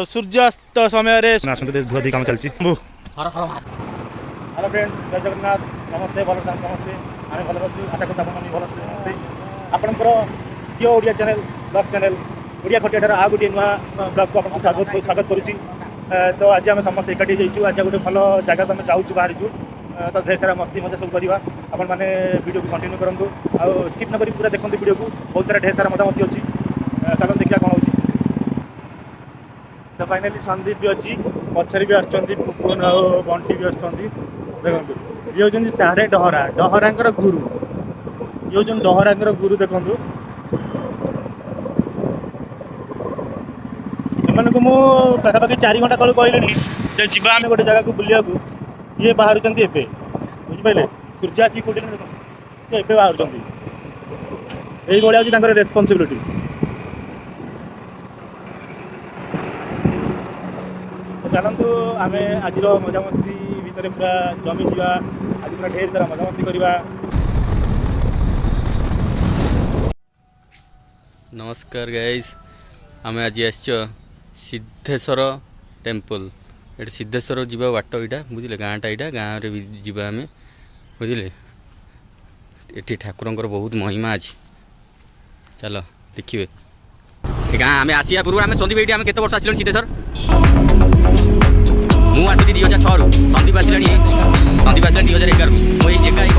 सूर्यास्त समय धुआधी काम चलती। हेलो फ्रेंड्स, जय जगन्नाथ। नमस्ते, भल समस्ते आम भल अच्छु। आशा करूँ आप भल समस्ते। आपंकर प्रिय Odia channel blog channel Odia खटिया आ गोटे नुआ ब्लॉग को आपको स्वागत करुच्ची। तो आज आम समस्त एकाठी जाइए। आज गोटे भल जगह को आम जाऊँ बाहर तो ढेर सारा मस्ती मजा सब करवा। आपण मैंने वीडियो को कंटिन्यू करूँ आ स्किप न करी पूरा देखते वीडियो को। बहुत सारा ढेर सारा मजा मस्ती अच्छी। चलो देखा कौन हो। तो फाइनाली संदीप भी अच्छी, पछरी भी आपुन आ बंटी भी अच्छा। देखो ये होती साढ़े डहरा डहरांकर गुरु। ये हूँ डहरांकर गुरु। देखो एम को पाखापाखि 4 घंटा तक कहली जी आम गोटे जगह को बुलिया को। ये बाहर बुझिपारे सूर्य आसिक कौटे देखो बाहर ये रेस्पॉन्सिबिलिटी। चलतु आम आज मजामस्ती भितर पूरा जमी जा। आज पूरा ढेर सारा मजामस्ती करवा। नमस्कार गाइस, आम आज सिद्धेश्वर टेम्पल। ये सिद्धेश्वर जीवा बाट यहाँ बुझे गाँटा यहाँ गाँव रे भी जीवा आम बुझे। ये ठाकुर बहुत महिमा अच्छी। चलो देखिए गाँ आम आसिया पूर्व आम संदीप ये केत वर्ष आसिल सिद्धेश्वर। मुझे आसुची 2006 संदीप आसिला 2011 मुझे घर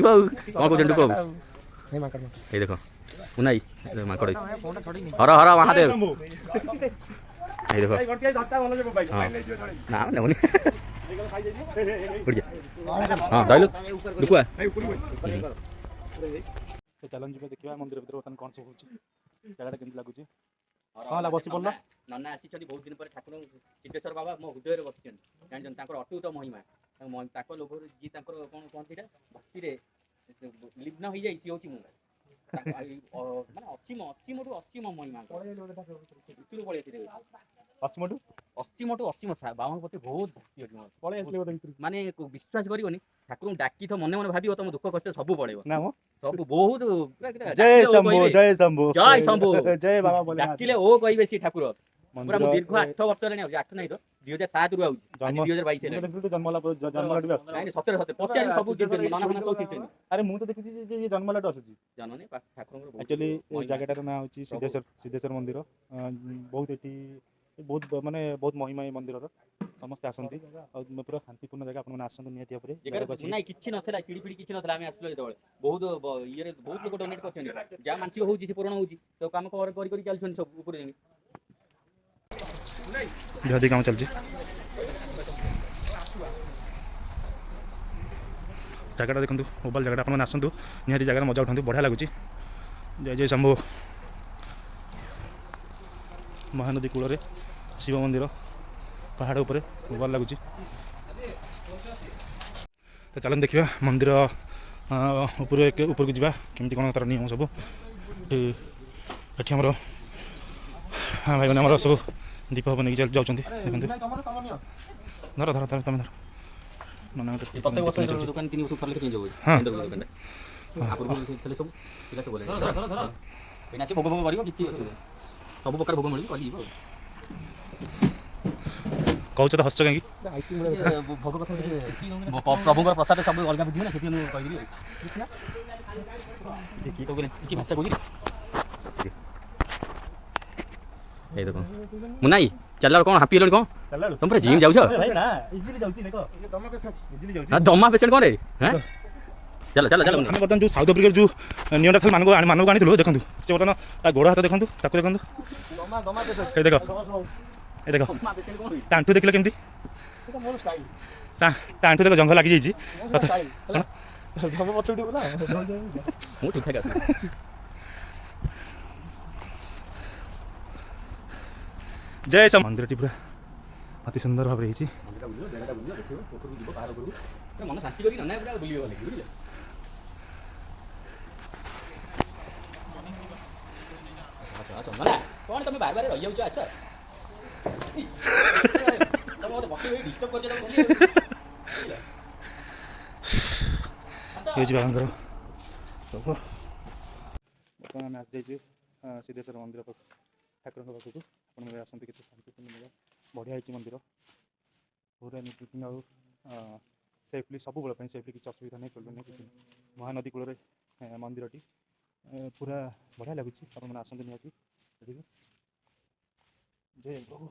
कौन कहते ये देखो मुनाई माकड़ हर हर महादेव ये देखो हाँ डायलॉग रुकुआ। चलन जी देखा मंदिर भर बर्तमान कौन सब जगह केमती लगुच। हाँ बस पड़ा नना आसी बहुत दिन पर ठाकुर सिद्धेश्वर बाबा मो हृदय बस जानते अटूट महिमा लोभ जी कौन कहती भक्ति लीन हो जाए सी हूँ माने असीम असीम असीम महिमा भितर पड़े असीम असीम बाबा प्रति बहुत भक्ति माने विश्वास कर ठाकुर डाकी तो मन मन भाव तुम दुख कष्ट सब पड़े सब बहुत जय शंभो जय शंभो जय शंभो जय बाबा डाकिले ओ कहे सी ठाकुर पूरा दीर्घ 8 वर्ष हेलानी 8 नहीं तो 2007 रु आउची 2022 जन्म सतरे सतरे पचार सब नाना खाना सब। अरे मुझे तो देखी ये जन्मलाट आसूची जानने ठाकुर एक्चुअली जगटार ना हूँ सिद्धेश्वर मंदिर। बहुत ये बहुत माने बहुत महिमा मंदिर समस्त आसती पूरा शांतिपूर्ण जगह अपन आसतु निहती ना किसी ना चिड़ी पिड़ी किसी ना आम आसो जो बहुत ये बहुत लोग डोनेट कर जहाँ मानसिक होती पूरण होती तो कम कर चलते सब ऊपर जल्दी काम चलती। जगटा देखो मोबाइल जगह अपन आसतु निहती जगह मजा उठाते बढ़िया लगुच। जय जय शंभो महानदी कूल शिव मंदिर पहाड़ उपर मोबाइल लगुच। तो चलन देखा मंदिर ऊपर को जावा केमती कौन तार नियम सब ये आमर भाई मैंने सब दीप हब नहीं जाऊँ देखते धर धर धर तुम धर प्रत्येक वर्ष दुकान 3 वर्ष चेंज हो सब भोग भोग कर सब प्रकार भोग मिल कौच तो हस कहीं भोग कथा प्रभुଙ୍କର प्रसाद सब अलग बुझे ना कि भाषा कह ये देखो मुनाई चल कौन हापी हेलो कौन तुम पूरा जिम जाऊ दमा पेसेंट कौन रे ଚାଲ ଚାଲ ଚାଲ ଆମେ ବର୍ତ୍ତମାନ ଯେଉଁ ସାଉଥ ଆଫ୍ରିକାର ଯେଉଁ ନିଅଣ୍ଡାର୍ଥାଲ ମାନଙ୍କୁ ଆଣିଥିଲୁ ଦେଖନ୍ତୁ ସେ ବର୍ତ୍ତମାନ ତା ଗୋଡ଼ ହାତ ଦେଖନ୍ତୁ ତାକୁ ଦେଖନ୍ତୁ ଏ ଦେଖ ଏ ଦେଖ ତା ଆଣ୍ଠୁ ଦେଖିଲେ କେମିତି ତା ଆଣ୍ଠୁ ଦେଖ ଜଙ୍ଘ ଲାଗିଯାଇଛି ମୁଁ ଠିକ୍ ଠାକ୍ ଅଛି ଜୟ ଶ୍ରୀ ମନ୍ଦିରଟି ପୁରା ଅତି ସୁନ୍ଦର ଭାବରେ ହେଇଛି ମନ ଶାନ୍ତି କରି ନନା ପୁରା ବୁଲିବ ବୋଲି ବୁଝିଲେ ଆସ ଆସ ନନା କ'ଣ ତମେ ବାର ବାର ରହିଯାଉଛ ଆସ ତମେ ମୋତେ ବସି ଡିଷ୍ଟର୍ବ କରୁଛ ହେଉଛି ବାବାଙ୍କର ବର୍ତ୍ତମାନ ଆମେ ଆସିଯାଇଛୁ ସିଦ୍ଧେଶ୍ୱର ମନ୍ଦିର ଠାକୁରଙ୍କ ପାଖକୁ ଆପଣମାନେ ଆସନ୍ତି କେତେ ଶାନ୍ତିପୂର୍ଣ୍ଣ ଜାଗା ବଢ଼ିଆ ହେଇଛି ମନ୍ଦିର ପୁରା ନିର୍ବିଘ୍ନ ଆଉ ସେଫ୍ଲି ସବୁବେଳେ ପାଇଁ ସେଫ୍ଲି କିଛି ଅସୁବିଧା ନାହିଁ ପ୍ରୋବ୍ଲେମ୍ ନାହିଁ କିଛି ନାହିଁ ମହାନଦୀ କୂଳରେ ମନ୍ଦିରଟି ପୁରା ବଢ଼ିଆ ଲାଗୁଛି ଆପଣମାନେ ଆସନ୍ତୁ ନିହାତି ସେଠିକି ଜୟ ପ୍ରଭୁ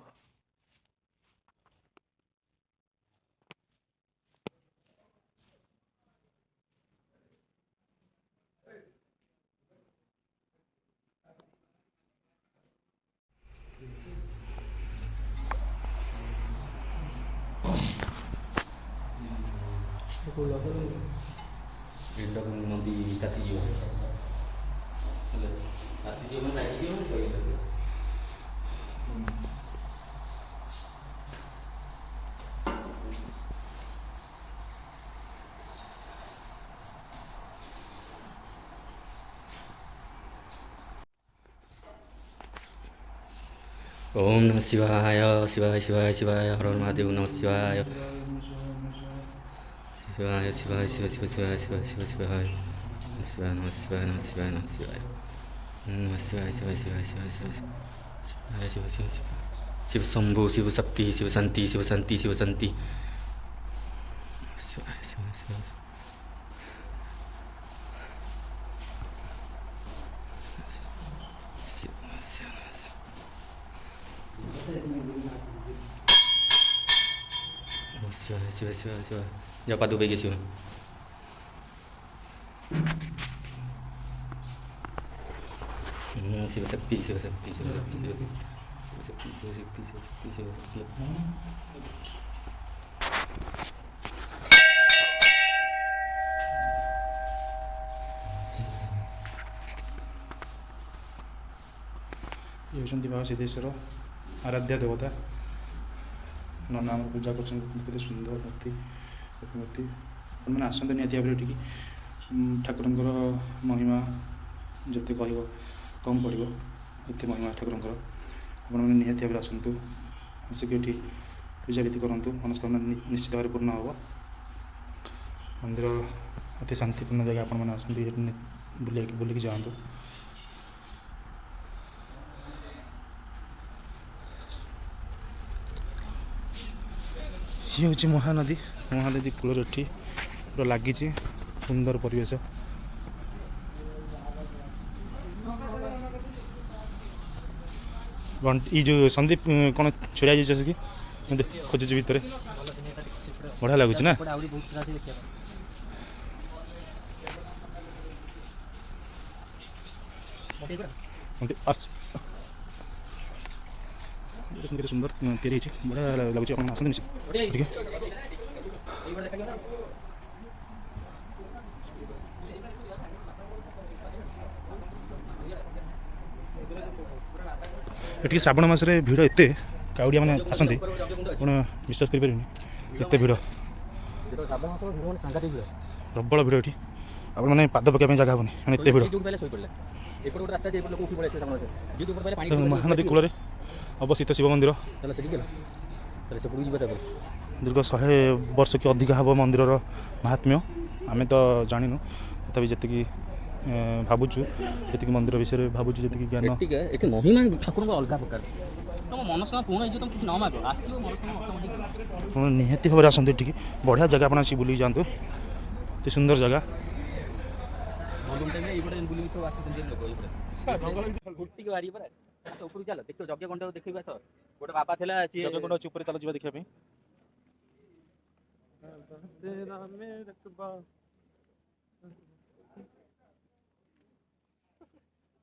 ନଦୀ ତାତିଯିବ ହେଲେ ତାତିଯିବ ମାନେ ଲାଗିଯିବ କହିଲେ ओम नमः शिवाय शिवाय शिवाय शिवाय हर हर महादेव नमः शिवाय शिवाय शिवाय शिव शिव शिवाय शिव शिव शिवाय शिवाय नमः शिवाय नमः शिवाय नमः शिवाय नमः शिवाय शिवाय शिवाय शिवाय शिव शिवाय शिव शिव शिव शंभु शिव शक्ति शिव शांति शिव शांति शिव शांति शिवाय शिवाय शिवाय शिवाय शिवाय शिवाय शिवाय जा पादू पे शिव शिव शक्ति शिव शक्ति शिव शक्ति शिव शक्ति शिव शक्ति शिव शक्ति शिव शक्ति ये होती बाबा सिद्धेश्वर आराध्या देवता नना पूजा कर सुंदर मूर्ति प्रतिमूर्ति मैंने आसते निहती भाव ये ठाकुरंकर महिमा जिते कह कम पड़ो ये महिमा ठाकुरंकर आपने निहती भाव आसतु आसिक ये पूजा विधि करूँ मनस्कामना निश्चित भाव पूर्ण हम मंदिर अति शांतिपूर्ण जगह आपण मैंने आसते बुलिक जातु ये हूँ महानदी महानदी कूल पूरा लगी सुंदर परिवेश ये जो संदीप कौन छुड़ा जाइए खोजुच भितर बढ़िया लगुच ना सुंदर तैयारी बढ़िया लगुच आसते निश्चित ठीक है ये श्रावण मासरे भिड़ एत काउड़िया मैंने आसती कौन विश्वास करें एत भिड़ प्रबल भिड़ ये आप मैंने पाद पकड़ जगह हेनी मैंने एत भिड़ महानदी कूल अवस्थित शिव मंदिर दीर्घ 100 वर्ष कि अधिक हम मंदिर महात्म्य आम तो जानू तथापि जी भावुँ जी मंदिर विषय भावुँ जी ज्ञान महिमा ठाकुर अलग प्रकार तुम मनस्कामना पूर्ण हो तुम किसी न माग आसो मनस्कामना निहाती भाव आसते ये बढ़िया जगह आप बुलिक जातु अति सुंदर जगह चल देख यज्ञ कुंड देख गोटे बाबा था यज्ञ कुंड ऊपर चल जा देखा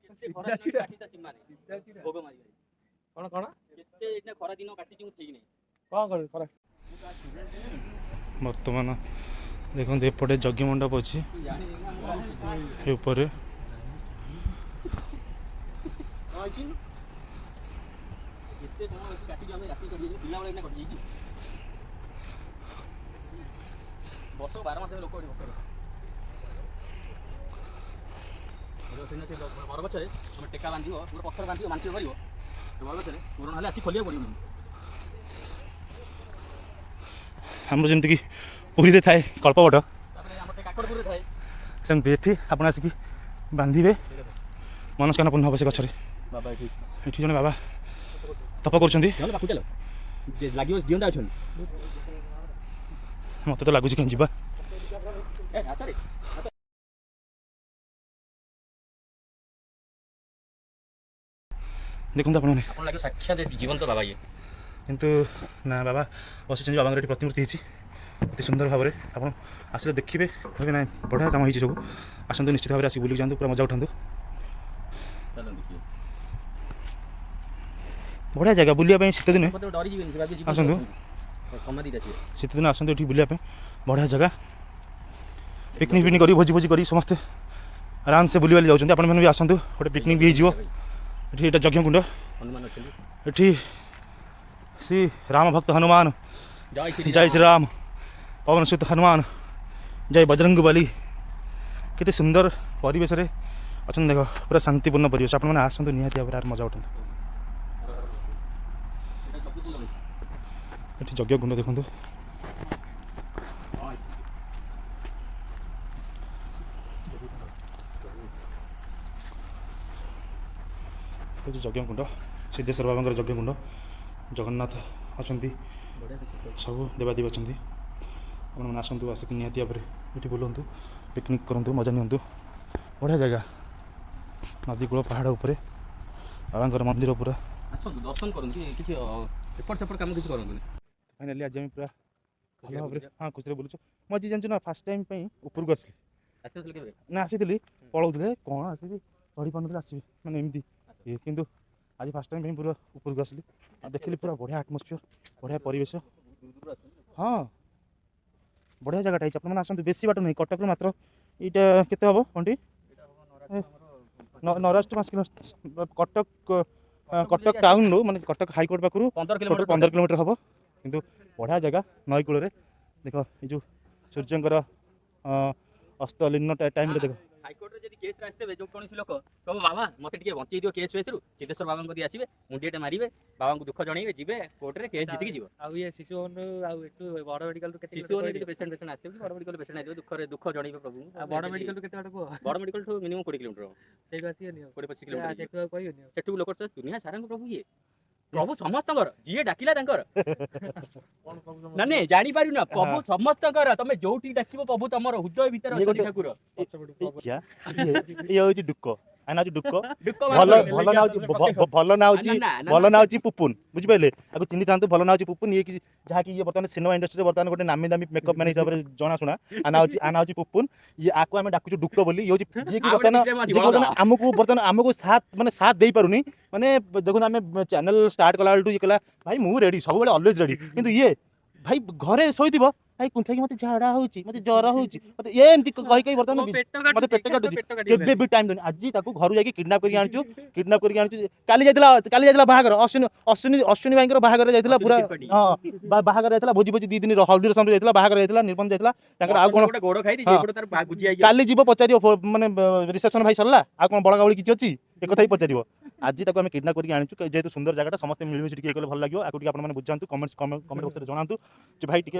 କେତେ ଖରା ଦିନ କାଟିତା ସୀମା ନାହିଁ ଭୋଗ ମାରି କ'ଣ କ'ଣ କେତେ ଏଇନା ଖରା ଦିନ କାଟିଛି ମୁଁ ଠିକ୍ ନାହିଁ କ'ଣ କରିବି ଖରା ବର୍ତ୍ତମାନ ଦେଖନ୍ତୁ ଏପଟେ ଯଜ୍ଞ ମଣ୍ଡପ ଅଛି ଏ ଉପରେ କେତେ ସମୟ କାଟିଛୁ ଆମେ ରାତି କରିଯାଇଛୁ ପିଲାବେଳେ ଏଇନା କଟିଯାଇଛି ବର୍ଷ 12 ମାସରେ ଲୋକ ଏଠି ଭୋକରେ ବରଗଛରେ ତମେ ଟେକା ବାନ୍ଧିବ ଗୋଟେ ପଥର ବାନ୍ଧିବ ମାନସିକ କରିବ ବରଗଛରେ ପୂରଣ ହେଲେ ଆସି ଖୋଲିବାକୁ ପଡ଼ିବ ଆମର ଯେମିତିକି ପୁରୀରେ ଥାଏ କଳ୍ପବଟ ତାପରେ ଆମର କାକଡ଼ପୁରରେ ଥାଏ ସେମିତି ଏଠି ଆପଣ ଆସିକି ବାନ୍ଧିବେ ମନସ୍କାମନା ପୂର୍ଣ୍ଣ ହେବ ସେ ଗଛରେ ବାବା ଏଠି ଏଠି ଜଣେ ବାବା ତପ କରୁଛନ୍ତି ପାଖକୁ ଚାଲ ଲାଗିବ ଜିଅନ୍ତା ଅଛନ୍ତି ମୋତେ ତ ଲାଗୁଛି କାହିଁ ଯିବା ଦେଖନ୍ତୁ ଆପଣମାନେ ଆପଣ ଲାଗିବ ସାକ୍ଷାତ ଜୀବନ୍ତ ବାବା ଇଏ କିନ୍ତୁ ନା ବାବା ବସିଛନ୍ତି ବାବାଙ୍କର ଏଠି ପ୍ରତିମୂର୍ତ୍ତି ହେଇଛି ଅତି ସୁନ୍ଦର ଭାବରେ ଆପଣ ଆସିଲେ ଦେଖିବେ କହିବେ ନାଇଁ ବଢ଼ିଆ କାମ ହେଇଛି ସବୁ ଆସନ୍ତୁ ନିଶ୍ଚିତ ଭାବରେ ଆସି ବୁଲିକି ଯାଆନ୍ତୁ ପୁରା ମଜା ଉଠାନ୍ତୁ ବଢ଼ିଆ ଜାଗା ବୁଲିବା ପାଇଁ ଶୀତ ଦିନେ ଆସନ୍ତୁ ଶୀତ ଦିନ ଆସନ୍ତୁ ଏଠି ବୁଲିବା ପାଇଁ ବଢ଼ିଆ ଜାଗା ପିକନିକ୍ ଫିକନିକ୍ କରି ଭୋଜି ଭୋଜି କରି ସମସ୍ତେ ଆରାମସେ ବୁଲିବାଲି ଯାଉଛନ୍ତି ଆପଣମାନେ ବି ଆସନ୍ତୁ ଗୋଟେ ପିକନିକ୍ ବି ହେଇଯିବ ଏଠି ଏଇଟା ଯଜ୍ଞକୁଣ୍ଡ ଏଠି ଶ୍ରୀ ରାମ ଭକ୍ତ ହନୁମାନ ଜୟ ଶ୍ରୀରାମ ପବନ ସୁତ ହନୁମାନ ଜୟ ବଜରଙ୍ଗ ବଲି କେତେ ସୁନ୍ଦର ପରିବେଶରେ ଅଛନ୍ତି ଦେଖ ପୁରା ଶାନ୍ତିପୂର୍ଣ୍ଣ ପରିବେଶ ଆପଣମାନେ ଆସନ୍ତୁ ନିହାତି ଭାବରେ ଆର ମଜା ଉଠନ୍ତୁ ଏଠି ଯଜ୍ଞକୁଣ୍ଡ ଦେଖନ୍ତୁ ଏଠି ଯଜ୍ଞକୁଣ୍ଡ ସିଦ୍ଧେଶ୍ୱର ବାବାଙ୍କର ଯଜ୍ଞକୁଣ୍ଡ ଜଗନ୍ନାଥ ଅଛନ୍ତି ସବୁ ଦେବାଦେବୀ ଅଛନ୍ତି ଆପଣମାନେ ଆସନ୍ତୁ ଆସିକି ନିହାତି ଭାବରେ ଏଠି ବୁଲନ୍ତୁ ପିକନିକ୍ କରନ୍ତୁ ମଜା ନିଅନ୍ତୁ ବଢ଼ିଆ ଜାଗା ନଦୀ କୂଳ ପାହାଡ଼ ଉପରେ ବାବାଙ୍କର ମନ୍ଦିର ପୁରା ଆସନ୍ତୁ ଦର୍ଶନ କରନ୍ତୁ କିଛି ଏପଟ ସେପଟ କାମ କିଛି କରନ୍ତୁନି ଫାଇନାଲି ଆଜି ଆମେ ପୁରା ଭଲ ଭାବରେ ହଁ ଖୁସିରେ ବୁଲୁଛୁ ମୁଁ ଆଜି ଜାଣିଛୁ ନା ଫାର୍ଷ୍ଟ ଟାଇମ୍ ପାଇଁ ଉପରକୁ ଆସିଲି ନା ଆସିଥିଲି ପଳାଉଥିଲେ କ'ଣ ଆସିବି ଚଢ଼ି ପାରୁନଥିଲି ଆସିବି ମାନେ ଏମିତି ଇଏ କିନ୍ତୁ ଆଜି ଫାର୍ଷ୍ଟ ଟାଇମ୍ ପାଇଁ ପୁରା ଉପରକୁ ଆସିଲି ଆଉ ଦେଖିଲି ପୁରା ବଢ଼ିଆ ଆଟମୋସ୍ଫିୟର ବଢ଼ିଆ ପରିବେଶ ହଁ ବଢ଼ିଆ ଜାଗାଟା ହେଇଛି ଆପଣମାନେ ଆସନ୍ତୁ ବେଶୀ ବାଟ ନାହିଁ କଟକରୁ ମାତ୍ର ଏଇଟା କେତେ ହେବ କଣଟି ନରାଜ ଟୁ 5 କିଲୋମିଟର କଟକ ଟାଉନରୁ ମାନେ କଟକ ହାଇକୋର୍ଟ ପାଖରୁ 15 କିଲୋମିଟର ହେବ କିନ୍ତୁ ବଢ଼ିଆ ଜାଗା ନଈ କୂଳରେ ଦେଖ ଏଇ ଯେଉଁ ସୂର୍ଯ୍ୟଙ୍କର ଅସ୍ତ ଲୀନ ଟାଇମ୍ରେ ଦେଖ ହାଇକୋର୍ଟରେ ଯଦି କେସ୍ରେ ଆସିଥିବେ ଯେଉଁ କୌଣସି ଲୋକ କହିବ ବାବା ମୋତେ ଟିକେ ବଞ୍ଚେଇ ଦିଅ କେସ୍ ଫେସ୍ରୁ ସିଦ୍ଧେଶ୍ୱର ବାବାଙ୍କ କତିକି ଆସିବେ ମୁଣ୍ଡିଆଟେ ମାରିବେ ବାବାଙ୍କୁ ଦୁଃଖ ଜଣେଇବେ ଯିବେ କୋର୍ଟରେ କେସ୍ ଜିତିକି ଯିବ ଆଉ ଇଏ ଶିଶୁ ଭବନରୁ ଆଉ ଏଠୁ ବଡ଼ ମେଡ଼ିକାଲରୁ କେତେ ଶିଶୁ ଭବନ ଯଦି ପେସେଣ୍ଟ ଆସିଥିବେ ବଡ଼ ମେଡ଼ିକାଲ ପେସେଣ୍ଟ ଆସିବେ ଦୁଃଖ ଜଣେଇବେ ପ୍ରଭୁଙ୍କୁ ଆଉ ବଡ଼ ମେଡ଼ିକାଲରୁ କେତେ ବାଟ କୁହ ବଡ଼ ମେଡ଼ିକାଲଠୁ ମିନିମମ୍ 20 କିଲୋମିଟର ସେଇଠୁ ଆସିବନି 20-25 କିଲୋମିଟର ସେଠୁ ଆଉ କହିବନି ସେଠୁ ଲୋକ ଦୁନିଆ ସାରାଙ୍କ ପ୍ରଭୁ ଇଏ ପ୍ରଭୁ ସମସ୍ତଙ୍କର ଯିଏ ଡାକିଲା ତାଙ୍କର ନା ନାଇଁ ଜାଣିପାରିବୁ ନା ପ୍ରଭୁ ସମସ୍ତଙ୍କର ତମେ ଯୋଉଠି ଡାକିବ ପ୍ରଭୁ ତମର ହୃଦୟ ଭିତରେ ଅଛନ୍ତି ଠାକୁର ଇଏ ହଉଛି ଡୁକ ନାଉଛି ଡୁକ ଭଲ ନା ହଉଛି ପୁପୁନ ବୁଝିପାରିଲେ ଆକୁ ଚିହ୍ନିଥାନ୍ତୁ ଭଲ ନା ହଉଛି ପୁପୁନ ଇଏ କି ଯାହାକି ଇଏ ବର୍ତ୍ତମାନ ସିନେମା ଇଣ୍ଡଷ୍ଟ୍ରିରେ ବର୍ତ୍ତମାନ ଗୋଟେ ନାମୀ ଦାମୀ ମେକଅପ୍ ମ୍ୟାନ୍ ହିସାବରେ ଜଣାଶୁଣା ଆନା ହଉଛି ପୁପୁନ ଇଏ ଆକୁ ଆମେ ଡାକୁଛୁ ଡୁକ ବୋଲି ଇଏ ହଉଛି ଯିଏକି ବର୍ତ୍ତମାନ ଆମକୁ ସାଥ ଦେଇପାରୁନି ମାନେ ଦେଖନ୍ତୁ ଆମେ ଚ୍ୟାନେଲ ଷ୍ଟାର୍ଟ କଲା ବେଳଠୁ ଇଏ କହିଲା ଭାଇ ମୁଁ ରେଡି ସବୁବେଳେ ଅଲୱେଜ ରେଡି କିନ୍ତୁ ଇଏ ଭାଇ ଘରେ ଶୋଇଥିବ ଭାଇ କୁନ୍ଥାଇକି ମୋତେ ଝାଡ଼ା ହେଉଛି ମୋତେ ଜ୍ୱର ହେଉଛି ମୋତେ ଏମିତି କହି ବର୍ତ୍ତମାନ ମୋତେ ପେଟ କାଟୁଛି କେବେ ବି ଟାଇମ୍ ଦେଉନି ଆଜି ତାକୁ ଘରୁ ଯାଇକି କିଡନାପ୍ କରିକି ଆଣିଛୁ କାଲି ଯାଇଥିଲା ବାହାଘର ଅଶ୍ୱିନୀ ଭାଇଙ୍କର ବାହାଘର ଯାଇଥିଲା ପୁରା ହଁ ବାହାଘର ଯାଇଥିଲା ଭୋଜି 2 ଦିନ ହଳଦୀ ରସମ ଯାଇଥିଲା ବାହାଘର ଯାଇଥିଲା ନିର୍ବନ୍ଧ ଯାଇଥିଲା ତାଙ୍କର ଆଉ କ'ଣ କାଲି ଯିବ ପଚାରିବ ମାନେ ରିସେପସନ୍ ଭାଇ ସରିଲା ଆଉ କ'ଣ ବଳଗାବଳି କିଛି ଅଛି ଏ କଥା ହିଁ ପଚାରିବ ଆଜି ତାକୁ ଆମେ କିଡନାପ୍ କରିକି ଆଣିଛୁ ଯେହେତୁ ସୁନ୍ଦର ଜାଗାଟା ସମସ୍ତେ ମିଳିମିଶି ଟିକେ କଲେ ଭଲ ଲାଗିବ ଆକୁ ଟିକେ ଆପଣମାନେ ବୁଝାନ୍ତୁ କମେଣ୍ଟ ବକ୍ସରେ ଜଣାନ୍ତୁ ଯେ ଭାଇ ଟିକେ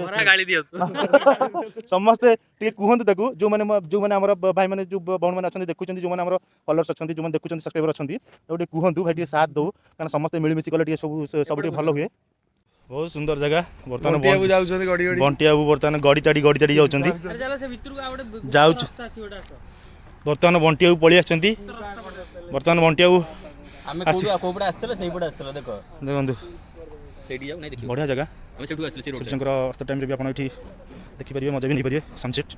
ସମସ୍ତେ ଟିକେ କୁହନ୍ତୁ ତାକୁ ଯୋଉମାନେ ଆମର ଭାଇମାନେ ଯୋଉ ଭଉଣୀମାନେ ଅଛନ୍ତି ଦେଖୁଛନ୍ତି ଯୋଉମାନେ ଆମର ଫଲୋଅର୍ସ ଅଛନ୍ତି ଯୋଉମାନେ ଦେଖୁଛନ୍ତି ସବସ୍କ୍ରାଇବର ଅଛନ୍ତି ତାକୁ ଟିକେ କୁହନ୍ତୁ ଭାଇ ଟିକେ ସାଥ ଦଉ କାରଣ ସମସ୍ତେ ମିଳିମିଶି କଲେ ଟିକେ ସବୁ ଟିକେ ଭଲ ହୁଏ ବହୁତ ସୁନ୍ଦର ଜାଗା ବର୍ତ୍ତମାନ ବଣ୍ଟି ବାବୁ ବର୍ତ୍ତମାନ ଗଡ଼ି ତାଡ଼ି ଯାଉଛନ୍ତି ଯାଉଛୁ ବର୍ତ୍ତମାନ ବଣ୍ଟି ବାବୁ ପଳେଇ ଆସିଛନ୍ତି ବର୍ତ୍ତମାନ ବଣ୍ଟି ବାବୁ ଦେଖନ୍ତୁ ବଢ଼ିଆ ଜାଗା ସୂର୍ଯ୍ୟଙ୍କର ଅସ୍ତ ଟାଇମ୍ରେ ବି ଆପଣ ଏଠି ଦେଖିପାରିବେ ମଜା ବି ନେଇପାରିବେ ସନସେଟ୍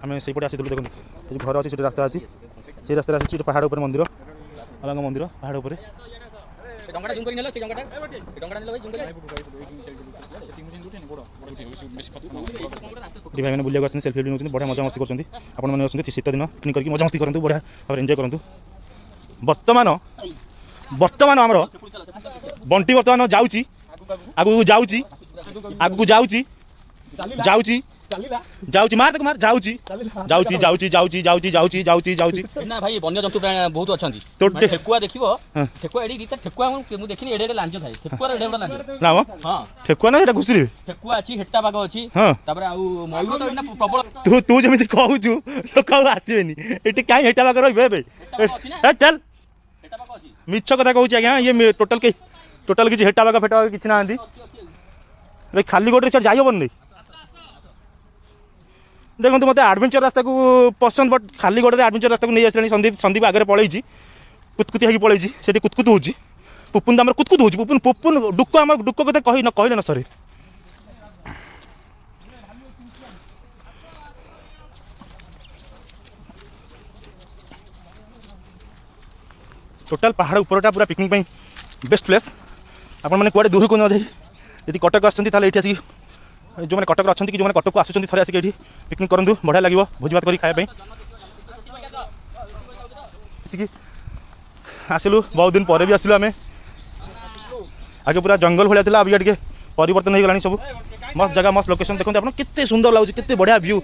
आम से आसलु देखो ये घर अच्छी रास्ता अच्छी से रास्ता आसी पहाड़ उपर मंदिर बाबा मंदिर पहाड़ उपर ସେ ଡଙ୍ଗାଟା ଜୁମ୍ କରି ନେଲ ସେ ଡଙ୍ଗାଟା ନେଲ ଭାଇ ଜୁମ୍ କରି भाई मैंने बुलिया सेल्फी भी बढ़िया मजा मस्ती करते आपने शीत दिन पिकनिक करके मजा मस्ती करूँ बढ़िया भाव एंजय करूँ बर्तमान बर्तमान आमर बंटी बर्तमान जाऊँगी आगू जाऊँगी आगू जाऊँगी जाऊँगी जाऊँगी मार देखो मार जाऊँगी जाऊँगी जाऊँगी जाऊँगी जाऊँगी जाऊँगी जाऊँगी जाऊँगी ନା ଭାଇ ବନ୍ୟ ଜନ୍ତୁ ବହୁତ ଅଛନ୍ତି तो ଠେକୁଆ ଦେଖିବ ଠେକୁଆ ଏଡି ଦିଟା ଠେକୁଆ ମୁଁ ଦେଖିନି ଏଡେ ଏଡେ ଲାଞ୍ଜ ଥାଏ ଠେକୁଆର ଏଡେ ବଡ ଲାଞ୍ଜ ना ହଁ ठेकुआ ना एटा घुसरी ଠେକୁଆ ଅଛି ହେଟା ବାଘ ଅଛି हाँ ତାପରେ ଆଉ ମୟୂର ତ ଏଇନା ପ୍ରବଳ तू तू जमी कहूँ लोक आसबेनि ये कहीं हेटा बाग रे चल ହେଟା ବାଘ ଅଛି मिछ कथा कहूँ आज्ञा ये टोटाल किसी हेटा बाग फेटा किसी ना खाली गोटे से जाई हेबन नहीं देखो मत एडवेंचर रास्ता को पसंद बट खाली गोटे एडवेंचर रास्ता को नहीं आसला संदीप संदीप आगे पलैची कुतकुती होगी पलैची से कुतकुत हो पुपुन आम कुतकुत हो पुपुन पुपुन डुक आम डुक कथा कहले न सरे टोटाल पहाड़ उपरटा पूरा पिकनिक बेस्ट प्लेस आपण मैंने कुआडे दूर को न जाई यदि कटक आसछन्ती ताले एठी आसी जो मैंने कटक अच्छा कि जो मैंने कटक को आसुँच थे आसिक पिकनिक करूँ बढ़िया लगे भोजी भात कर खाया आसलु बहुत दिन पर भी आसलु आम आगे पूरा जंगल भाया था अभी टे परिवर्तन हो गलानी सब मस्त जगह मस्त लोकेशन देखते आप केते सुंदर लगुच केते बढ़िया व्यू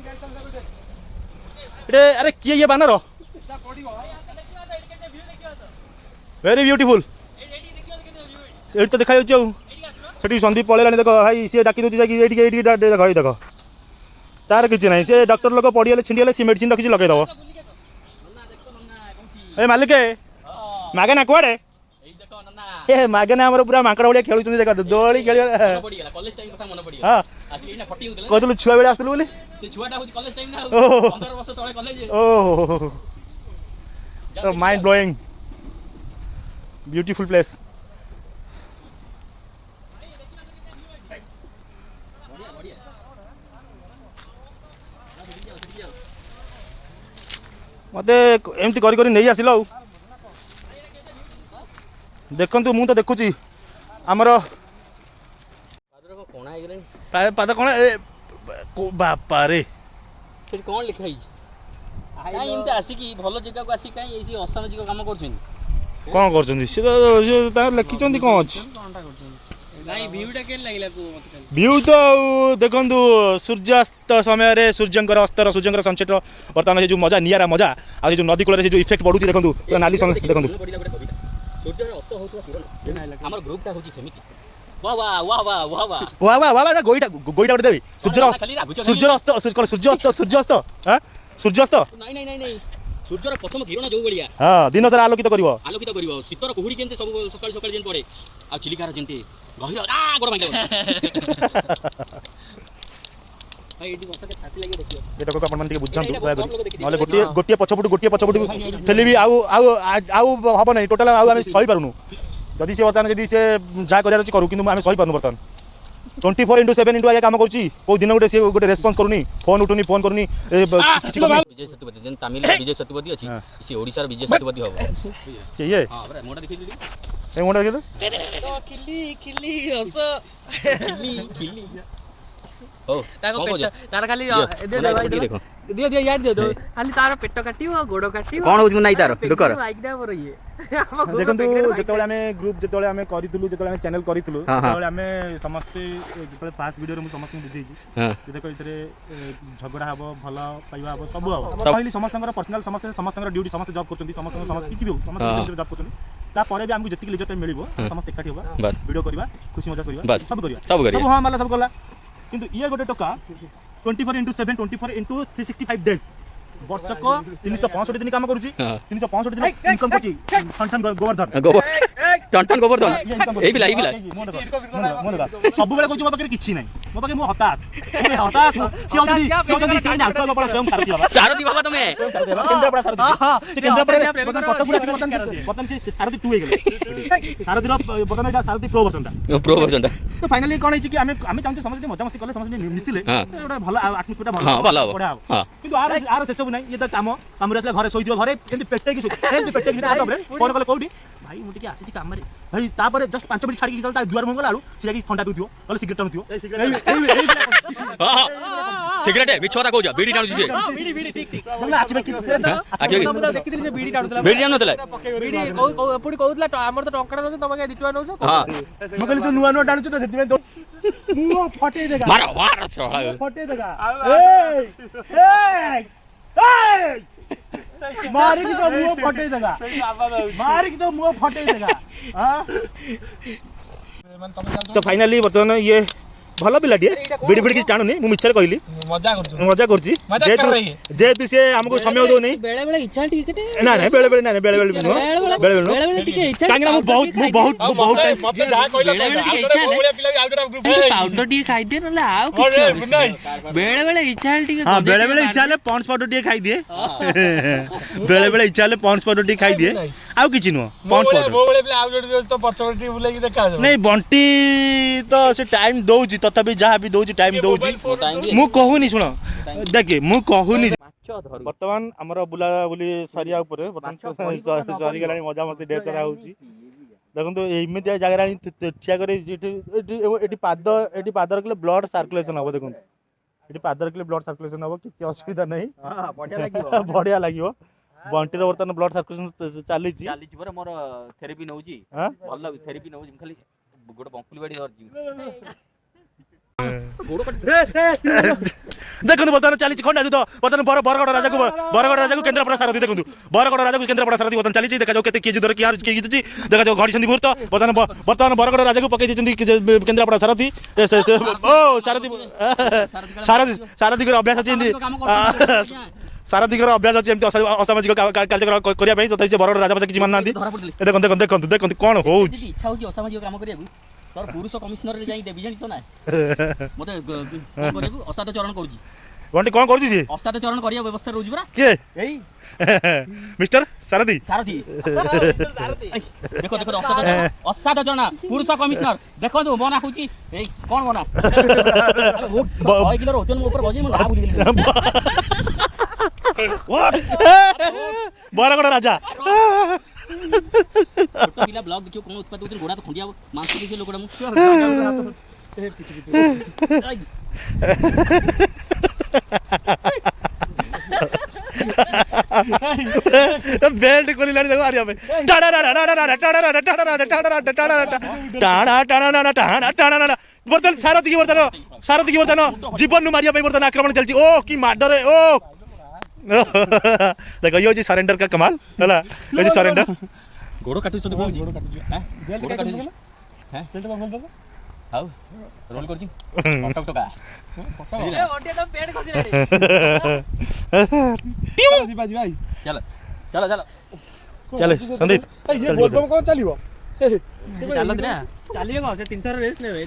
ये अरे किए ये बानर वेरी ब्यूटीफुल ये तो देखा सेठी संदीप पलैलानी देख भाई सी डाकी दूसरी जाकि देख देख तार किसी ना सी डॉक्टर लोग पड़गले छिंडीगले सी मेडिसिन रखी लगेदेव ए मालिक मागेना कुआड़े ए मागेना आम पूरा माकड़ भाया खेलुं देख दोली खेल हाँ कहलु छुआ बेले आसलु बोली ओह माइंड ब्लोइंग ब्यूटीफुल प्लेस मत एमती कर नहीं आसिल देखु मु तो देखुची आमर पाद कौन बापा रे कौन लिखाई एमती आसिकी भल जगह को आसिक कहीं असामाजिक काम कर कौन कर लिखिं कौन अच्छे व्यू तो देखु सूर्यास्त समय सूर्यंकर अस्तर सूर्यंकर सनसेट बर्तमान जो मजा निरा मजा आ जो नदी कूल जो इफेक्ट पड़ू देखो नाली देखो गोईटा गोटे देवी सूर्यास्त सूर्यास्त सूर्यास्त सूर्यास्त सूर्यर प्रथम किरण जो भाया हाँ दिन सारा आलोकित कर शीतर कुहुड़ी जमी सब सकाल सकाल जमी पड़े आ चिलिकार जमी गहिर गोड़ भांग बुझे गोटे पछपटू ठेली भी आउ हम ना टोटाल सही पारूँ जदि से बर्तमान जदि से जहाँ कर करूँ कि सही पारूँ बर्तमान 24/7 आगे काम करुँची कौ दिन गोटे सी गोटे response करूनी phone उठुनी phone करूनी Vijay Sethupathi जेन तमिल विजय सेतुपति अछि सी ओडिसा विजय सेतुपति हो ये हां बरा मोटा देखि दिली ए मोटा देखि तो खिली खिली हस खिली खिली ओ तार खाली दे भाई देखो दियो दियो यार दे दो खाली तार पेट काटियो गोड़ काटियो कोन होउ नै तार डुकर बाइक दे पर ये देखंतु जेतोले हमें ग्रुप जेतोले हमें करितलु जेतोले हमें चैनल करितलु जेतोले हमें समस्त जेतोले फास्ट वीडियो रे मु समस्त बुझेई छी देखो इतरे झगड़ा हबो भलो पाइबा हबो सब हबो कहली समस्तंकर पर्सनल समस्तंकर ड्यूटी समस्त जॉब करछंती समस्त किछि भी समस्त जॉब करछंती ता परे भी हमकु जतिक लेजर टाइम मिलिबो समस्त एकाठी होबा वीडियो करबा खुशी मजा करबा सब करबा सब हां माला सब गला किंतु ये गोटे टका 24/7 24/365 डेज ବର୍ଷକ 365 ଦିନ କାମ କରୁଛି 365 ଦିନ ଇନକମ୍ କରୁଛି ଠନ୍ ଗୋବର୍ଦ୍ଧନ ଟନ୍ ଗୋବର୍ଦ୍ଧନ ଏଇ ପିଲା ସବୁବେଳେ କହୁଛି ମୋ ପାଖରେ କିଛି ନାହିଁ ମୋ ପାଖରେ ମୁଁ ହତାଶ ହତାଶ ସାରଥି ବାବା ତମେ କେନ୍ଦ୍ରାପଡ଼ା ସାରଥି ସେ କେନ୍ଦ୍ରାପଡ଼ା ବର୍ତ୍ତମାନ ସେ ସାରଥି 2 ହେଇଗଲେ ସାରଥିର ବର୍ତ୍ତମାନ ଏଇଟା ସାରଥି ପ୍ରୋ ଭର୍ସନଟା ତ ଫାଇନାଲି କ'ଣ ହେଇଛି କି ଆମେ ଚାହୁଁଛୁ ସମସ୍ତେ ମଜାମସ୍ତି କଲେ ସମସ୍ତେ ମିଶିଲେ ଗୋଟେ ଭଲ ଆଟମୋସ୍ଫିୟରଟା ଭଲ ବଢ଼ିଆ ହେବ କିନ୍ତୁ ଆର ସେସବୁ ନାହିଁ ଇଏ ତ କାମରେ ଆସିଲେ ଘରେ ଶୋଇଥିବ ଘରେ ଏମିତି ପେଟେଇକି ଫୋନ୍ କଲେ କୋଉଠି ଭାଇ ମୁଁ ଟିକେ ଆସିଛି କାମରେ ଭାଇ ତାପରେ ଜଷ୍ଟ 5 ମିନିଟ୍ ଛାଡ଼ିକି ଯେତେବେଳେ ତା ଦୁଆର ମୁହଁ ଗଲା ବେଳୁ ସେ ଯାଇକି ଥଣ୍ଡା ପିଉଥିବ ନହେଲେ ସିଗାରେଟ୍ ଟାଣୁଥିବ ସିଗାରେଟ୍ ମିଛ କଥା କହୁଛ ବିଡ଼ି ଟାଣୁଛି ସେ ବିଡ଼ି ଟାଣୁଥିଲା ବିଡ଼ି ଟାଣୁଥିଲା ପୁଣି କହୁଥିଲା ଆମର ତ ଟଙ୍କା ନଉଛି ତମେ 2 ଟଙ୍କା ନଉଛ ମୁଁ କହିଲି ତୁ ନୂଆ ଟାଣୁଛୁ ତ ସେଥିପାଇଁ ମୁଁ ଫଟେଇ ଦେଗା ଫଟେଇ ଦେଗା ମାରିକି ତ ମୁହଁ ଫଟେଇ ଦେଗା ତ ଫାଇନାଲି ବର୍ତ୍ତମାନ ଇଏ ଭଲ ପିଲାଟିଏ ବିଡ଼ି କିଛି ଟାଣୁନି ମୁଁ ମିଛରେ କହିଲି ମଜା କରୁଛି ଯେହେତୁ ସେ ଆମକୁ ସମୟ ଦଉନି ବେଳେବେଳେ ଇଚ୍ଛା ଟିକେ ନା ବେଳେବେଳେ କାହିଁକି ନା ମୁଁ ବହୁତ ପାଉଡର ଟିକେ ଖାଇଦିଏ ନହେଲେ ଆଉ କିଛି ବେଳେବେଳେ ଇଚ୍ଛା ହେଲେ ଟିକେ ବେଳେବେଳେ ଇଚ୍ଛା ହେଲେ ପଣ୍ଡସ୍ ପାଉଡର ଟିକେ ଖାଇଦିଏ ବେଳେବେଳେ ଇଚ୍ଛା ହେଲେ ପଣ୍ଡସ୍ ପାଉଡର ଟିକେ ଖାଇଦିଏ ଆଉ କିଛି ନୁହଁ ନାଇଁ ବଣ୍ଟି ତ ସେ ଟାଇମ୍ ଦଉଛି ତଥାପି ଯାହା ବି ଦଉଛି ଟାଇମ୍ ଦଉଛି ମୁଁ କହୁନି ଶୁଣ ଦେଖେ ମୁଁ କହୁନି ବର୍ତ୍ତମାନ ଆମର ବୁଲାବୁଲି ସରିବା ଉପରେ ସରିଗଲାଣି ମଜାମସ୍ତି ଢେର ସାରା ହଉଛି ଦେଖନ୍ତୁ ଏମିତିଆ ଜାଗାରେ ଆଣି ଠିଆ କରି ଏଠି ପାଦ ରଖିଲେ ବ୍ଲଡ୍ ସାର୍କୁଲେସନ୍ ହବ ଦେଖନ୍ତୁ ଏଠି ପାଦ ରଖିଲେ ବ୍ଲଡ୍ ସାର୍କୁଲେସନ୍ ହବ କିଛି ଅସୁବିଧା ନାହିଁ ବଢିଆ ଲାଗିବ ବଣ୍ଟିର ବର୍ତ୍ତମାନ ବ୍ଲଡ୍ ସାର୍କୁଲେସନ୍ ଚାଲିଛି ପରେ ମୋର ଥେରାପି ନଉଛି ଭଲ ଥେରାପି ନଉଛି ଖାଲି ଗୋଟେ ବଙ୍କୁଲି ବାଡ଼ି ଧରିଛି ଦେଖନ୍ତୁ ବର୍ତ୍ତମାନ ଚାଲିଛି ଖଣ୍ଡା ଯୁଦ୍ଧ ବର୍ତ୍ତମାନ ବରଗଡ଼ ରାଜାକୁ କେନ୍ଦ୍ରାପଡ଼ା ସାରଥି ଦେଖନ୍ତୁ ବରଗଡ଼ ରାଜାକୁ କେନ୍ଦ୍ରାପଡ଼ା ସାରଥି ବର୍ତ୍ତମାନ ଚାଲିଛି ଦେଖାଯାଉ କେତେ କିଏ ଯୁଦ୍ଧରେ କିଏ ଜିତୁଛି ଦେଖାଯାଉ ଘଡ଼ିଛନ୍ତି ମୁହୂର୍ତ୍ତ ବର୍ତ୍ତମାନ ବରଗଡ଼ ରାଜାକୁ ପକେଇ ଦେଇଛନ୍ତି କେନ୍ଦ୍ରାପଡ଼ା ସାରଥି ସାରଥିଙ୍କର ଅଭ୍ୟାସ ଅଛି ଏମିତି ସାରଥିଙ୍କର ଅଭ୍ୟାସ ଅଛି ଏମିତି ଅସାମାଜିକ କାର୍ଯ୍ୟ କରିବା ପାଇଁ ତଥାପି ସେ ବରଗଡ଼ ରାଜା କିଛି ମାନୁନାହାନ୍ତି ଦେଖନ୍ତୁ କ'ଣ ହଉଛି ଇଚ୍ଛା ହଉଛି ଅସାମାଜିକ କାମ କରିବାକୁ ତୋର ପୁରୁଷ କମିଶନରରେ ଯାଇ ଦେବି ଜାଣିଛ ନା ମତେ ଅସାଧଚରଣ କରୁଛି ବଣ୍ଟି କ'ଣ କରୁଛି ସିଏ ଅସାଧଚରଣ କରିବା ବ୍ୟବସ୍ଥା ରହୁଛି ପରା କିଏ ଏଇ ମିଷ୍ଟର ସାରଥି ଦେଖ ଅସାଧଚରଣ ପୁରୁଷ କମିଶନର ଦେଖନ୍ତୁ ମନା ହଉଛି ଏଇ କ'ଣ ମନା 100 କିଲୋର ଓଜନ ଉପରେ ବଜେଇ ମୁଁ ନା ଭୁଲିଗଲି ବରଗଡ଼ ରାଜା ପିଲା ବ୍ଲଗ ଦେଖିବ କ'ଣ ଉତ୍ପାଦ ହଉଛି ଗୋଡ଼ା ତ ଖଣ୍ଡିଆ ମାଂସ କିଛି ଲୋକଟା ମୁଁ ବେଲ୍ଟ ଖୋଲିଲାଣି ତାକୁ ମାରିବା ପାଇଁ ବର୍ତ୍ତମାନ ସାରଥି ବର୍ତ୍ତମାନ ଜୀବନରୁ ମାରିବା ପାଇଁ ବର୍ତ୍ତମାନ ଆକ୍ରମଣ ଚାଲିଛି ଓ କି ମାଡରେ ଓ ଦେଖ ଇଏ ହଉଛି ସରେଣ୍ଡର କା କମାଲ ହେଲା ହଉଛି ସରେଣ୍ଡର ଗୋଡ଼ କାଟୁଛନ୍ତି ଗୋଡ଼ କାଟୁଛି ଆଉ ରୋଲ କରୁଛି ଟକା ଚାଲ ସନ୍ଦୀପ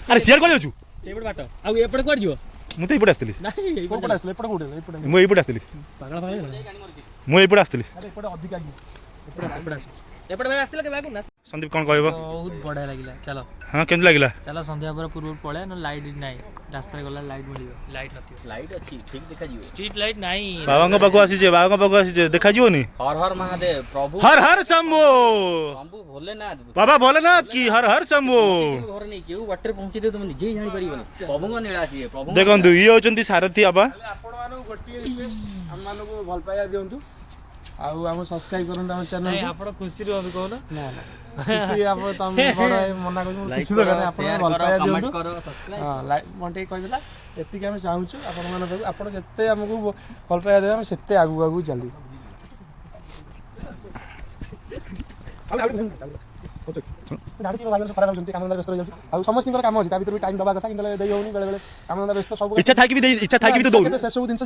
ଆରେ ସିଆଡେ କୁଆଡେ ଯାଉଛୁ ଆଉ ଏପଟେ କୁଆଡେ ଯିବ ମୁଁ ତ ଏଇପଟେ ଆସିଥିଲି ମୁଁ ଏଇପଟେ ଆସିଥିଲି ଏପଟେ ଭାଇ ଆସିଥିଲେ କେବେ ଆଗୁନା ସନ୍ଦୀପ କ'ଣ କହିବ ବହୁତ ବଢିଆ ଲାଗିଲା ଚାଲ ହଁ କେମିତି ଲାଗିଲା ଚାଲ ସନ୍ଧ୍ୟା ପରେ ପୂର୍ବରୁ ପଳେଇବା ନହେଲେ ଲାଇଟ୍ ନାହିଁ ରାସ୍ତାରେ ଗଲା ଲାଇଟ୍ ମିଳିବ ଲାଇଟ୍ ନଥିବ ଲାଇଟ୍ ଅଛି ଠିକ୍ ଦେଖାଯିବ ଷ୍ଟ୍ରିଟ୍ ଲାଇଟ୍ ନାହିଁ ବାବାଙ୍କ ପାଖକୁ ଆସିଛେ ଦେଖାଯିବନି ହର ହର ମହାଦେବ ପ୍ରଭୁ हर हर शंभो ଶମ୍ଭୁ ଭୋଲେନାଥ बाबा भोलेनाथ की हर हर शंभो ଘର ନେଇ କେଉଁ ବାଟରେ ପହଞ୍ଚେଇ ତମେ ନିଜେ ହିଁ ଜାଣିପାରିବନି ପ୍ରଭୁଙ୍କ ନୀଳା ସିଏ ପ୍ରଭୁ ଦେଖନ୍ତୁ ଇଏ ହଉଛନ୍ତି ସାରଥି ବାବା ଆପଣମାନଙ୍କୁ ଗୋଟିଏ ରିକ୍ୱେଷ୍ଟ ଆମମାନଙ୍କୁ ଭଲ ପାଇବା ଦିଅନ୍ତୁ ଆଉ ଆମ ସବସ୍କ୍ରାଇବ କରନ୍ତୁ ଆମ ଚ୍ୟାନେଲ ଆପଣ ଖୁସି ରୁହନ୍ତୁ କହୁନ ନା ଖୁସି ଆପଣ ତମେ ବଡ଼ ମନା କରୁଛୁ କିଛି ଦରକାର ନାହିଁ ଆପଣ ଭଲ ପାଇବା ଦିଅନ୍ତୁ ହଁ ମଣ୍ଟି କହିଦେଲା ଏତିକି ଆମେ ଚାହୁଁଛୁ ଆପଣମାନଙ୍କ ଆପଣ ଯେତେ ଆମକୁ ଭଲ ପାଇବା ଦେବେ ଆମେ ସେତେ ଆଗକୁ ଚାଲିବୁ ଜାଣିଛି ମୋ ଭାଇ ଖରାପ ହେଉଛନ୍ତି କାମ ଧନ୍ଦା ବ୍ୟସ୍ତ ରହିଯାଉଛି ଆଉ ସମସ୍ତଙ୍କର କାମ ଅଛି ତା ଭିତରେ ବି ଟାଇମ୍ ଦେବା କଥା କିନ୍ତୁ ଦେଇ ହେଉନି ବେଳେ ବେଳେ କାମ ଧନ୍ଦା ବ୍ୟସ୍ତ ସବୁ ଇଚ୍ଛା ଥାଇକି ବି ତୁ ଦଉନୁ ସେ ସବୁ ଜିନିଷ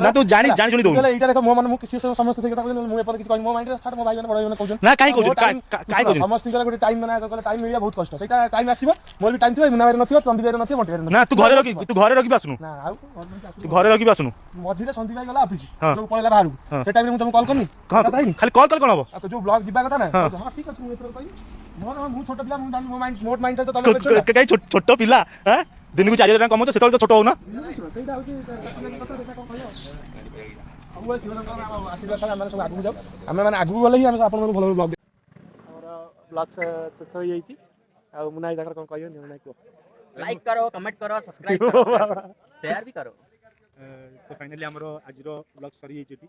ନା ତୁ ଜାଣି ଶୁଣି ଦଉନୁ ଏଇଟା ଦେଖ ମୋ ମାନେ ମୁଁ କିଛି ସମସ୍ତେ ସେଇ କଥା କହୁଛନ୍ତି ମୁଁ ଏପଟେ କିଛି କହିନି ମୋ ମାଇଣ୍ଡରେ ଷ୍ଟାର୍ଟ ମୋ ଭାଇ ମାନେ ବଡ଼ ଭାଇ କହୁଛନ୍ତି ନା କାଇଁ କହୁଛୁ କାଇଁ କହୁଛୁ ସମସ୍ତଙ୍କର ଗୋଟେ ଟାଇମ୍ ମାନେ କହିଲେ ଟାଇମ୍ ମିଳିବା ବହୁତ କଷ୍ଟ ସେଇଟା ଟାଇମ୍ ଆସିବ ମୋର ବି ଟାଇମ୍ ଥିବ ମୁନା ଭାଇରେ ନଥିବ ଚଣ୍ଡୀ ଭାଇରେ ନଥିବ ବଣ୍ଟି ଭାଇରେ ନଥିବ ନା ତୁ ଘରେ ରଖିବି ଆସୁନୁ ନା ଆଉ ତୁ ଘରେ ରଖିବି ଆସୁନୁ ମଝିରେ ସନ୍ଦୀପ ଭାଇ ଗଲା ଅଫିସ ଯୋଉ ପଳେଇଲା ବାହାରକୁ ସେ ଟାଇମରେ ମୁଁ ତମକୁ କଲ୍ କରିନି ଖାଲି କଲ୍ କଲେ କଣ ହବ ଆଉ ଯୋଉ ବ୍ଲଗ ଯିବା କଥା ନା ହଁ ଠିକ ଅଛି ମୁଁ ଏଥର କହିବି ମୁଁ ଛୋଟ ପିଲା ମୁଁ ଜାଣିନି ମୋ ମାଇଣ୍ଡ ତ ତମେ କାଇଁ ଛୋଟ ପିଲା ଦିନକୁ 4,000 ଟଙ୍କା କମାଉଛ ସେତେବେଳେ ତ ଛୋଟ ହଉନା ସେଇଟା ହଉଛି କଥା କଣ କହିବ ସବୁବେଳେ ଶିବଙ୍କର ଆଶୀର୍ବାଦ ଆମେ ସବୁ ଆଗକୁ ଯାଉ ଆମେ ମାନେ ଆଗକୁ ଗଲେ ହିଁ ଆମେ ଆପଣଙ୍କୁ ଭଲ ବ୍ଲଗ ଆମର ବ୍ଲଗ ଶେଷ ହେଇଯାଇଛି ଆଉ ମୁନା ଭାଇ ତାଙ୍କର କଣ କହିବେ ମୁନା ଭାଇ କୁହ ଲାଇକ୍ କର କମେଣ୍ଟ କର ସବସ୍କ୍ରାଇବ କର ସେୟାର ବି କର ତ ଫାଇନାଲି ଆମର ଆଜିର ବ୍ଲଗ୍ ସରିଯାଇଛି ଏଠି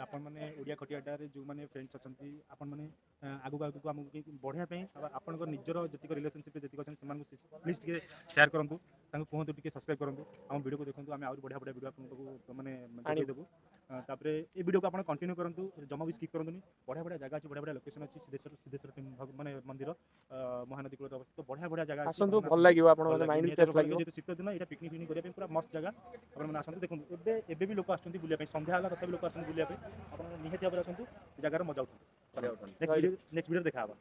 ଆପଣମାନେ ଓଡ଼ିଆ ଖଟିଆ ଆଡ୍ଡାରେ ଯେଉଁମାନେ ଫ୍ରେଣ୍ଡସ୍ ଅଛନ୍ତି ଆପଣମାନେ ଆଗକୁ ଆମକୁ ବଢ଼ିବା ପାଇଁ ଆପଣଙ୍କ ନିଜର ଯେତିକି ରିଲେସନସିପ୍ରେ ଯେତିକି ଅଛନ୍ତି ସେମାନଙ୍କୁ ପ୍ଲିଜ୍ ଟିକେ ସେୟାର କରନ୍ତୁ ତାଙ୍କୁ କୁହନ୍ତୁ ଟିକେ ସବସ୍କ୍ରାଇବ୍ କରନ୍ତୁ ଆମ ଭିଡ଼ିଓକୁ ଦେଖନ୍ତୁ ଆମେ ଆହୁରି ବଢ଼ିଆ ଭିଡ଼ିଓ ଆପଣଙ୍କୁ ମାନେ ଦେବୁ ତାପରେ ଏ ଭିଡ଼ିଓକୁ ଆପଣ କଣ୍ଟିନ୍ୟୁ କରନ୍ତୁ ଜମା ବି ସ୍କିପ୍ କରନ୍ତୁନି ବଢ଼ିଆ ଜାଗା ଅଛି ବଢ଼ିଆ ଲୋକେସନ୍ ଅଛି ସିଦ୍ଧେଶ୍ୱର ମାନେ ମନ୍ଦିର ମହାନଦୀ କୂଳରେ ଅବସ୍ଥିତ ବଢ଼ିଆ ଜାଗା ଆସନ୍ତୁ ଭଲ ଲାଗିବ ଆପଣଙ୍କ ମାଇଣ୍ଡ ବି ଫ୍ରେଶ୍ ଲାଗିବ ଯେହେତୁ ଶୀତ ଦିନ ଏଇଟା ପିକନିକ୍ କରିବା ପାଇଁ ପୁରା ମସ୍ତ ଜାଗା ଆପଣମାନେ ଆସନ୍ତୁ ଦେଖନ୍ତୁ ଏବେ ବି ଲୋକ ଆସୁଛନ୍ତି ବୁଲିବା ପାଇଁ ସନ୍ଧ୍ୟା ହେଲା ତଥାପି ଲୋକ ଆସୁଛନ୍ତି ବୁଲିବା ପାଇଁ ଆପଣ ନିହାତି ଭାବରେ ଆସନ୍ତୁ ଜାଗାର ମଜା ଉଠନ୍ତୁ ନେକ୍ସଟ ଭିଡ଼ିଓରେ ଦେଖା ହେବା